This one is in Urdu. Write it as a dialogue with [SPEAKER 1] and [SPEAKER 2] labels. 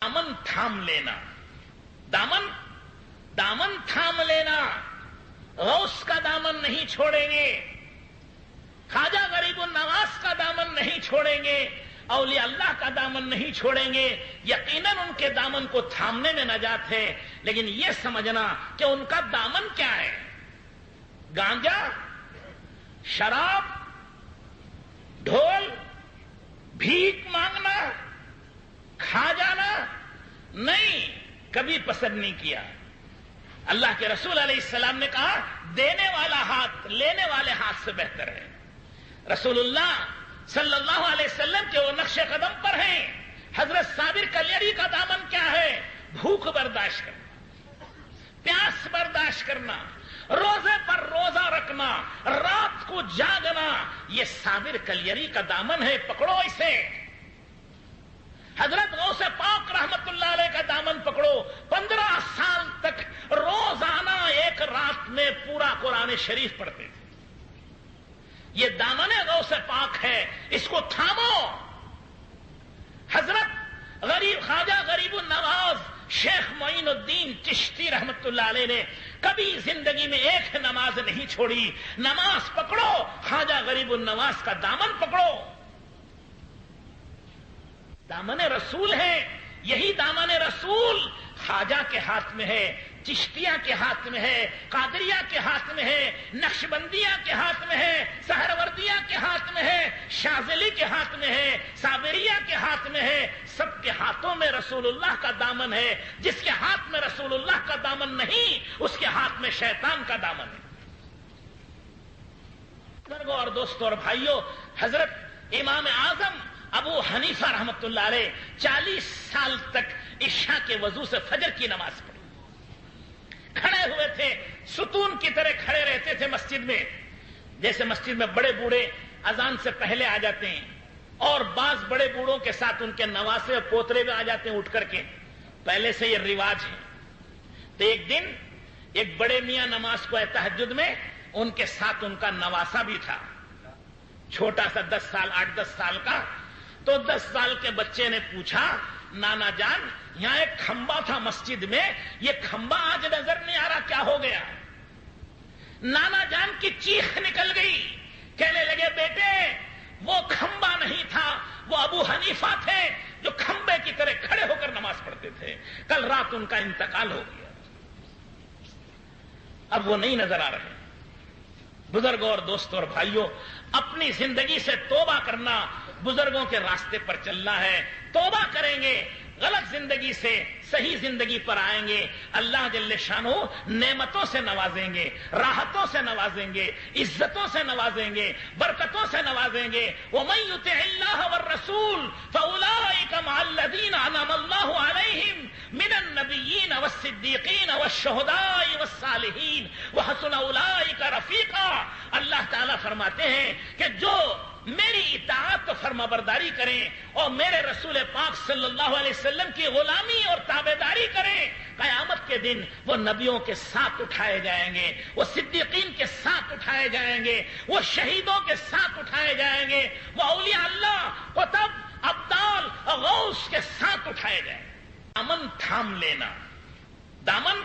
[SPEAKER 1] دامن تھام لینا، دامن تھام لینا، غوث کا دامن نہیں چھوڑیں گے، خواجہ غریب النواز کا دامن نہیں چھوڑیں گے، اولیاء اللہ کا دامن نہیں چھوڑیں گے۔ یقیناً ان کے دامن کو تھامنے میں نجات ہے، لیکن یہ سمجھنا کہ ان کا دامن کیا ہے؟ گانجا، شراب، ڈھول، بھیک مانگنا، کھا جانا، نہیں، کبھی پسند نہیں کیا۔ اللہ کے رسول علیہ السلام نے کہا دینے والا ہاتھ لینے والے ہاتھ سے بہتر ہے۔ رسول اللہ صلی اللہ علیہ وسلم کے وہ نقش قدم پر ہیں۔ حضرت صابر کلیری کا دامن کیا ہے؟ بھوک برداشت کرنا، پیاس برداشت کرنا، روزے پر روزہ رکھنا، رات کو جاگنا، یہ صابر کلیری کا دامن ہے، پکڑو اسے۔ حضرت غوث پاک رحمت اللہ علیہ کا دامن پکڑو، 15 سال تک روزانہ ایک رات میں پورا قرآن شریف پڑھتے تھے۔ یہ دامن غوث پاک ہے، اس کو تھامو۔ حضرت خواجہ غریب النواز شیخ معین الدین چشتی رحمت اللہ علیہ نے کبھی زندگی میں ایک نماز نہیں چھوڑی۔ نماز پکڑو، خواجہ غریب النواز کا دامن پکڑو۔ دامن رسول ہے، یہی دامن رسول خواجہ کے ہاتھ میں ہے، چشتیہ کے ہاتھ میں ہے، قادریہ کے ہاتھ میں ہے، نقشبندیہ کے ہاتھ میں ہے، سہروردیہ کے ہاتھ میں ہے، شاذلی کے ہاتھ میں ہے، صابریہ کے ہاتھ میں ہے۔ سب کے ہاتھوں میں رسول اللہ کا دامن ہے۔ جس کے ہاتھ میں رسول اللہ کا دامن نہیں، اس کے ہاتھ میں شیطان کا دامن ہے۔ بزرگوں اور دوستوں اور بھائیوں، حضرت امام اعظم ابو حنیفہ رحمت اللہ علیہ 40 سال تک عشاء کے وضو سے فجر کی نماز پڑھی، کھڑے ہوئے تھے، ستون کی طرح کھڑے رہتے تھے مسجد میں۔ جیسے مسجد میں بڑے بوڑھے اذان سے پہلے آ جاتے ہیں، اور بعض بڑے بوڑھوں کے ساتھ ان کے نواسے اور پوترے بھی آ جاتے ہیں اٹھ کر کے، پہلے سے یہ رواج ہے۔ تو ایک دن ایک بڑے میاں نماز کو تہجد میں، ان کے ساتھ ان کا نواسا بھی تھا، چھوٹا سا 10 سال 8-10 سال کا۔ تو 10 سال کے بچے نے پوچھا، نانا جان یہاں ایک کھمبا تھا مسجد میں، یہ کھمبا آج نظر نہیں آ رہا، کیا ہو گیا؟ نانا جان کی چیخ نکل گئی، کہنے لگے بیٹے وہ کھمبا نہیں تھا، وہ ابو حنیفہ تھے جو کھمبے کی طرح کھڑے ہو کر نماز پڑھتے تھے، کل رات ان کا انتقال ہو گیا، اب وہ نہیں نظر آ رہے۔ بزرگوں اور دوستوں اور بھائیوں، اپنی زندگی سے توبہ کرنا، بزرگوں کے راستے پر چلنا ہے۔ توبہ کریں گے، غلط زندگی سے صحیح زندگی پر آئیں گے، اللہ جل شانہ نعمتوں سے نوازیں گے، راحتوں سے نوازیں گے، عزتوں سے نوازیں گے، برکتوں سے نوازیں گے۔ وَمَن يُطِعِ اللَّهَ وَالرَّسُولَ فَأُولَٰئِكَ مَعَ الَّذِينَ أَنْعَمَ اللَّهُ عَلَيْهِم مِّنَ النَّبِيِّينَ وَالصِّدِّيقِينَ وَالشُّهَدَاءِ وَالصَّالِحِينَ وَحَسُنَ أُولَٰئِكَ رَفِيقًا۔ اللہ تعالیٰ فرماتے ہیں کہ جو میری اطاعت و فرما برداری کریں اور میرے رسول پاک صلی اللہ علیہ وسلم کی غلامی اور تابعداری کریں، قیامت کے دن وہ نبیوں کے ساتھ اٹھائے جائیں گے، وہ صدیقین کے ساتھ اٹھائے جائیں گے، وہ شہیدوں کے ساتھ اٹھائے جائیں گے، وہ اولیاء اللہ قطب ابدال غوث کے ساتھ اٹھائے جائیں گے۔ دامن تھام لینا، دامن